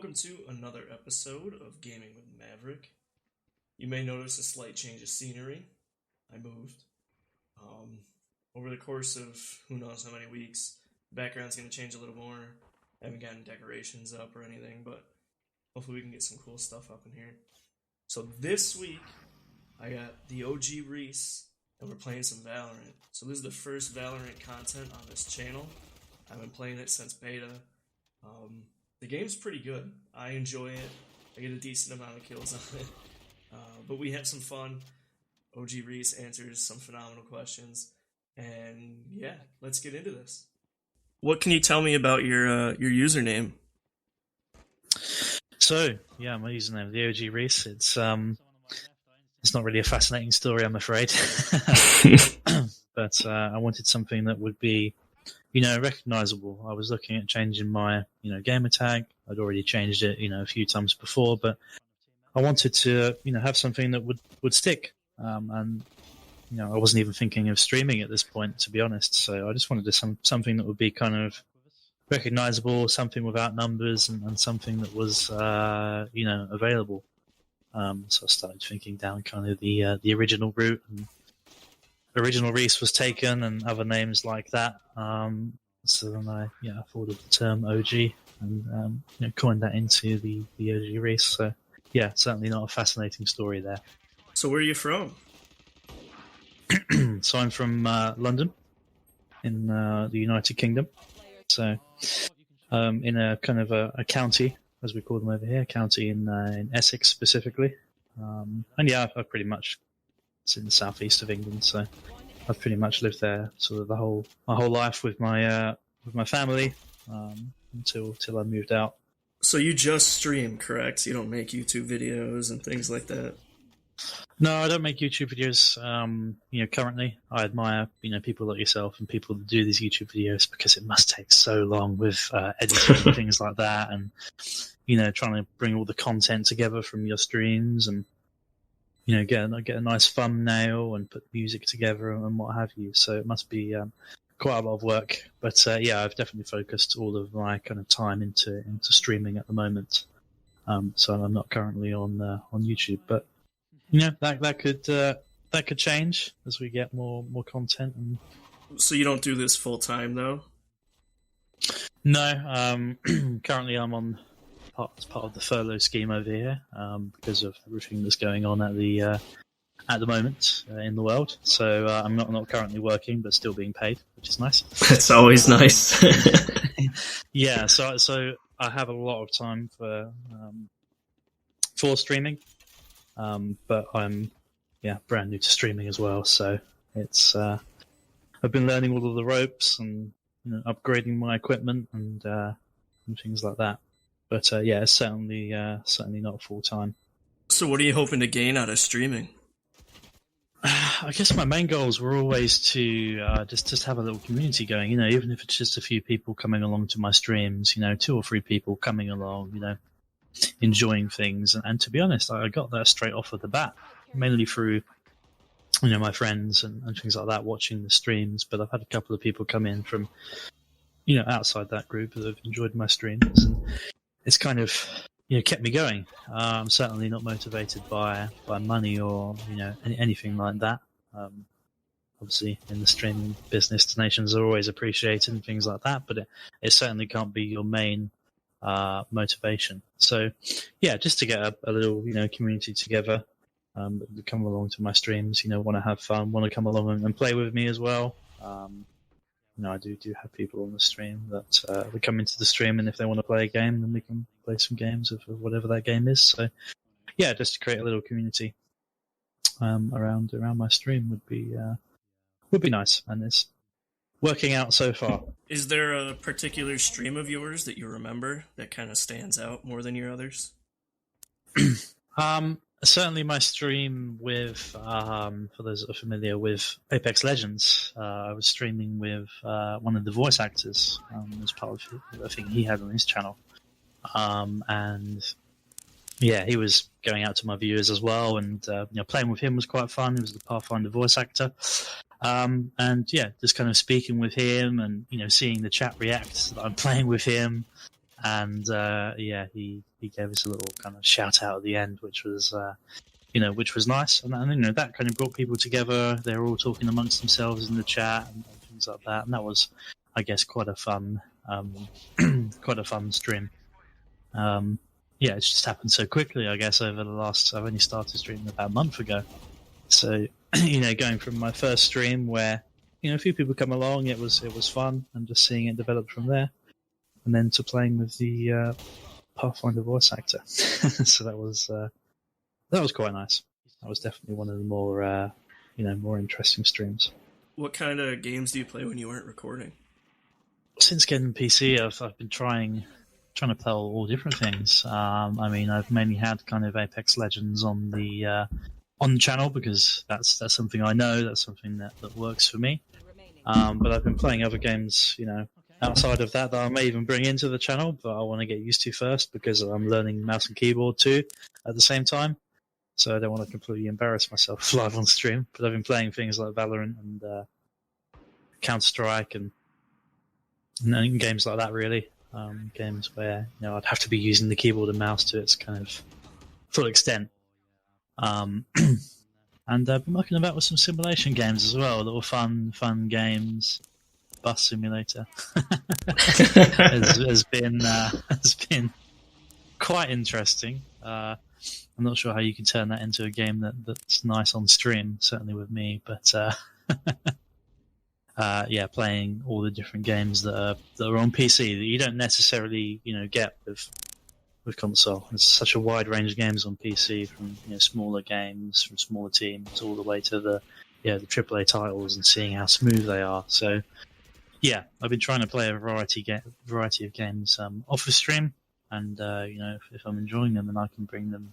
welcome to another episode of Gaming with Maverick. You may notice a slight change of scenery. I moved. Over the course of who knows how many weeks, the background's going to change a little more. I haven't gotten decorations up or anything, but hopefully we can get some cool stuff up in here. So this week, I got TheOGreece, and we're playing some Valorant. So this is the first Valorant content on this channel. I've been playing it since beta. The game's pretty good. I enjoy it. I get a decent amount of kills on it. But we have some fun. TheOGreece answers some phenomenal questions. And yeah, let's get into this. What can you tell me about your username? So, yeah, my username, TheOGreece. It's not really a fascinating story, I'm afraid. But I wanted something that would be, recognizable. I was looking at changing my, gamer tag. I'd already changed it, a few times before, but I wanted to, have something that would stick. And I wasn't even thinking of streaming at this point, to be honest. So I just wanted something that would be kind of recognizable, something without numbers, and something that was, available. So I started thinking down kind of the original route. And original Reece was taken, and other names like that. So then I thought of the term OG and coined that into the TheOGreece. So yeah, certainly not a fascinating story there. So where are you from? So I'm from London, in the United Kingdom. So in a kind of a county, as we call them over here, county in Essex specifically. And yeah, I've pretty much, it's in the southeast of England, so I've pretty much lived there sort of my whole life with my family until I moved out. So you just stream, correct? You don't make YouTube videos and things like that? No, I don't make YouTube videos. Currently, I admire people like yourself and people that do these YouTube videos, because it must take so long with editing and things like that, and trying to bring all the content together from your streams and get a nice thumbnail and put music together and what have you. So it must be quite a lot of work. But I've definitely focused all of my kind of time into streaming at the moment. So I'm not currently on YouTube, but that could change as we get more content. And so you don't do this full time though? No, currently I'm on as part of the furlough scheme over here, because of everything that's going on at the moment in the world. So I'm not currently working, but still being paid, which is nice. That's always nice. Yeah, so I have a lot of time for streaming, but I'm brand new to streaming as well. So it's I've been learning all of the ropes and upgrading my equipment and things like that. But it's certainly not full time. So what are you hoping to gain out of streaming? I guess my main goals were always to just have a little community going. Even if it's just a few people coming along to my streams. 2 or 3 people coming along. Enjoying things. And to be honest, I got that straight off of the bat, mainly through my friends and things like that watching the streams. But I've had a couple of people come in from outside that group that have enjoyed my streams. And it's kind of kept me going. I'm certainly not motivated by money or anything like that. Obviously, in the streaming business, donations are always appreciated and things like that, but it certainly can't be your main motivation. So, just to get a little community together, that come along to my streams. Want to have fun, want to come along and play with me as well. I do have people on the stream that we come into the stream, and if they want to play a game, then we can play some games of whatever that game is. So, just to create a little community around my stream would be nice, and it's working out so far. Is there a particular stream of yours that you remember that kind of stands out more than your others? Certainly my stream with, for those that are familiar with Apex Legends, I was streaming with one of the voice actors as part of the thing he had on his channel. And he was going out to my viewers as well, and playing with him was quite fun. He was the Pathfinder voice actor. And just kind of speaking with him and seeing the chat react that I'm playing with him, and he he gave us a little kind of shout out at the end, which was which was nice, and that kind of brought people together. They were all talking amongst themselves in the chat and things like that, and that was, I guess, quite a fun stream. It just happened so quickly, I guess, over the last. I've only started streaming about a month ago, so going from my first stream where a few people come along, it was fun, and just seeing it develop from there, and then to playing with the Pathfinder voice actor. So that was quite nice. That was definitely one of the more more interesting streams. What kind of games do you play when you weren't recording? Since getting PC, I've been trying to play all different things. I've mainly had kind of Apex Legends on the channel because that's something I know. That's something that works for me. But I've been playing other games, outside of that I may even bring into the channel, but I want to get used to first because I'm learning mouse and keyboard too at the same time. So I don't want to completely embarrass myself live on stream. But I've been playing things like Valorant and Counter-Strike and games like that, really. Games where I'd have to be using the keyboard and mouse to its kind of full extent. And I've been mucking about with some simulation games as well. Little fun games. Bus Simulator has been quite interesting. I'm not sure how you can turn that into a game that's nice on stream. Certainly with me, but playing all the different games that are on PC that you don't necessarily get with console. There's such a wide range of games on PC, from smaller games from smaller teams all the way to the AAA titles, and seeing how smooth they are. So I've been trying to play a variety of games off the stream, and if I'm enjoying them, then I can bring them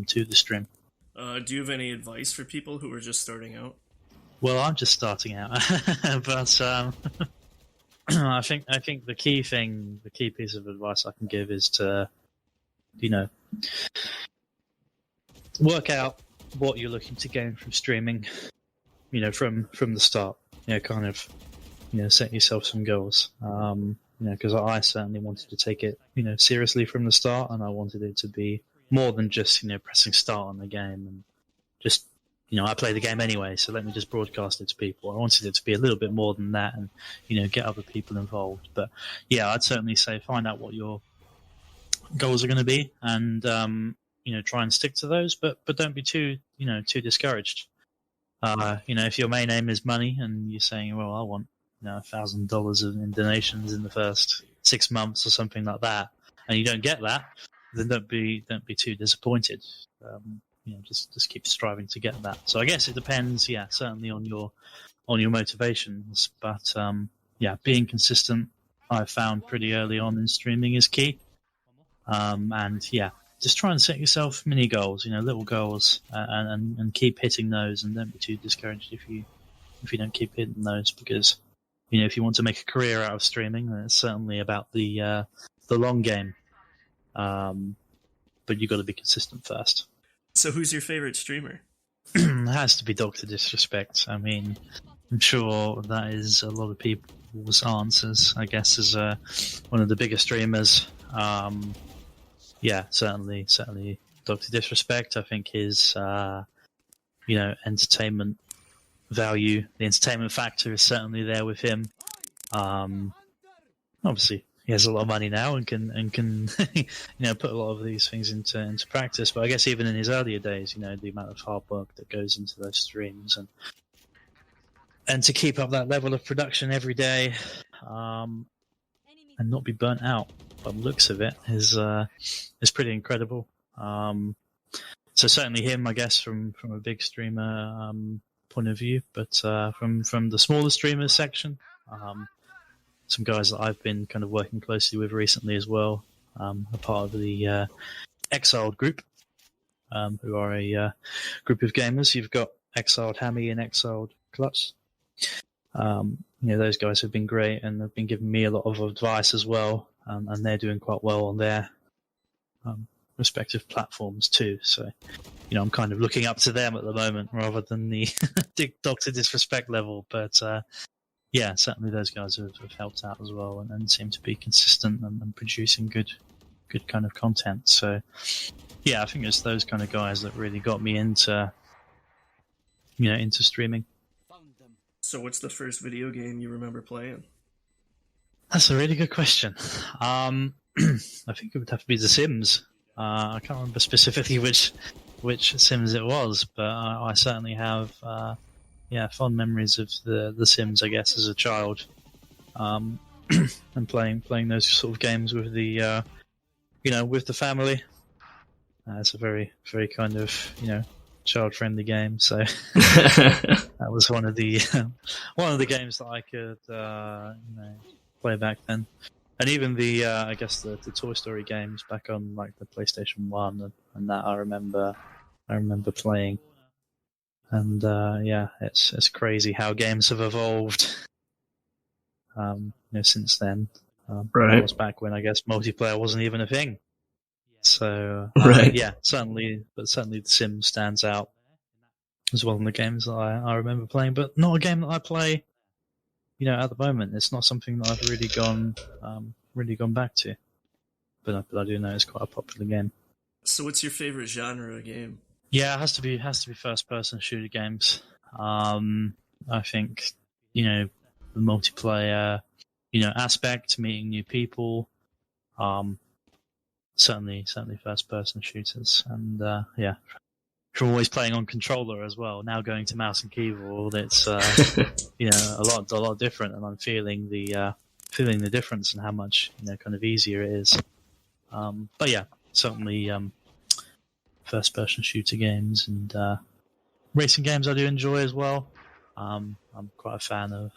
to the stream. Do you have any advice for people who are just starting out? Well, I'm just starting out, but I think the key piece of advice I can give is to work out what you're looking to gain from streaming, from the start. Set yourself some goals. Because I certainly wanted to take it, seriously from the start, and I wanted it to be more than just, pressing start on the game and just, I play the game anyway, so let me just broadcast it to people. I wanted it to be a little bit more than that, and get other people involved. But I'd certainly say find out what your goals are going to be, and try and stick to those, but don't be too discouraged. If your main aim is money and you're saying, well, I want $1,000 in donations in the first 6 months or something like that, and you don't get that, then don't be too disappointed. Just keep striving to get that. So I guess it depends, certainly on your motivations, but being consistent, I've found pretty early on in streaming is key. Just try and set yourself mini goals, little goals, and keep hitting those, and don't be too discouraged if you don't keep hitting those, because if you want to make a career out of streaming, then it's certainly about the long game. But you've got to be consistent first. So who's your favorite streamer? It has to be Dr. Disrespect. I mean, I'm sure that is a lot of people's answers, I guess, as one of the bigger streamers. Certainly Dr. Disrespect. I think his entertainment value, the entertainment factor is certainly there with him. Obviously he has a lot of money now and can put a lot of these things into practice, but I guess even in his earlier days, the amount of hard work that goes into those streams and to keep up that level of production every day, and not be burnt out by the looks of it is pretty incredible. So certainly him, I guess, from a big streamer point of view, but from the smaller streamers section, some guys that I've been kind of working closely with recently as well, a part of the Exiled group, who are a group of gamers. You've got Exiled Hammy and Exiled Klutz. Those guys have been great and have been giving me a lot of advice as well, and they're doing quite well on their respective platforms too. So, I'm kind of looking up to them at the moment rather than the Dr. Disrespect level. But certainly those guys have helped out as well and seem to be consistent and producing good good kind of content. So yeah, I think it's those kind of guys that really got me into into streaming. So what's the first video game you remember playing? That's a really good question. I think it would have to be The Sims. I can't remember specifically which Sims it was, but I certainly have fond memories of the Sims, I guess, as a child, and playing those sort of games with the with the family. It's a very very kind of child friendly game, so that was one of the games that I could play back then. And even the I guess the Toy Story games back on like the PlayStation 1 and that I remember playing. And it's crazy how games have evolved since then. Right. That was back when I guess multiplayer wasn't even a thing. So right. yeah, certainly The Sims stands out as one of the games that I remember playing, but not a game that I play at the moment. It's not something that I've really gone back to, but I do know it's quite a popular game. So what's your favorite genre of game? Yeah, it has to be first person shooter games. I think the multiplayer aspect, meeting new people, certainly first person shooters, and from always playing on controller as well, now going to mouse and keyboard, it's a lot different, and I'm feeling the difference and how much kind of easier it is. But yeah, certainly first person shooter games and racing games I do enjoy as well. I'm quite a fan of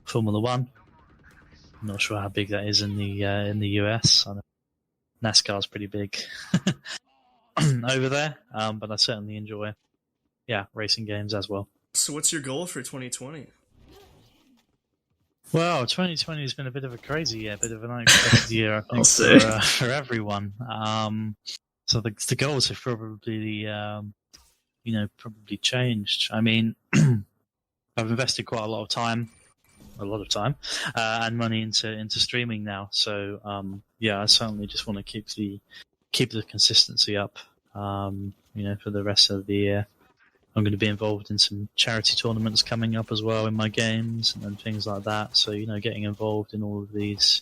Formula One. I'm not sure how big that is in the US. I know NASCAR's pretty big over there, but I certainly enjoy racing games as well. So what's your goal for 2020? Well, 2020 has been a bit of a crazy year, a bit of an unexpected year, I think, for everyone. So the goals have probably probably changed. I mean, I've invested quite a lot of time and money into streaming now. So I certainly just want to keep the consistency up. For the rest of the year, I'm going to be involved in some charity tournaments coming up as well in my games and things like that. So getting involved in all of these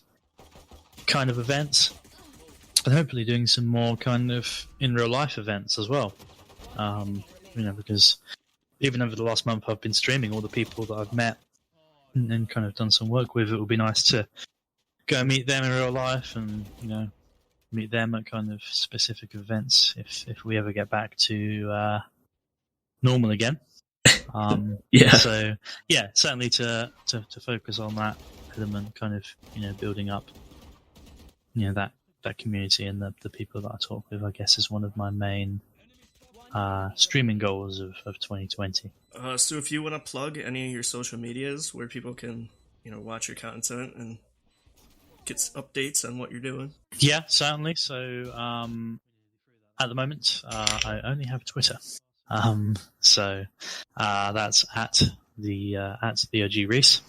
kind of events, and hopefully doing some more kind of in real life events as well. Because even over the last month, I've been streaming all the people that I've met and kind of done some work with. It would be nice to go and meet them in real life and meet them at kind of specific events if we ever get back to normal again. So yeah, certainly to focus on that element, kind of building up that community and the people that I talk with, I guess, is one of my main streaming goals of 2020. So if you want to plug any of your social medias where people can watch your content and get updates on what you're doing. Yeah, certainly. So at the moment I only have Twitter, so that's at TheOGReece.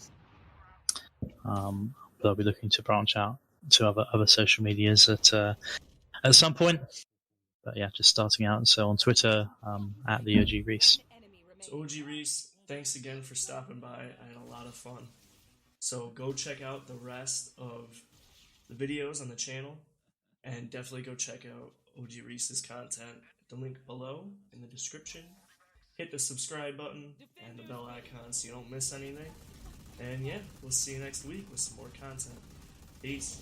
But I'll be looking to branch out to other social medias at some point. But yeah, just starting out. So on Twitter, at TheOGReece. So OG Reece, thanks again for stopping by. I had a lot of fun. So go check out the rest of the videos on the channel, and definitely go check out OG Reece's content. The link below in the description. Hit the subscribe button and the bell icon so you don't miss anything. And yeah, we'll see you next week with some more content. Peace.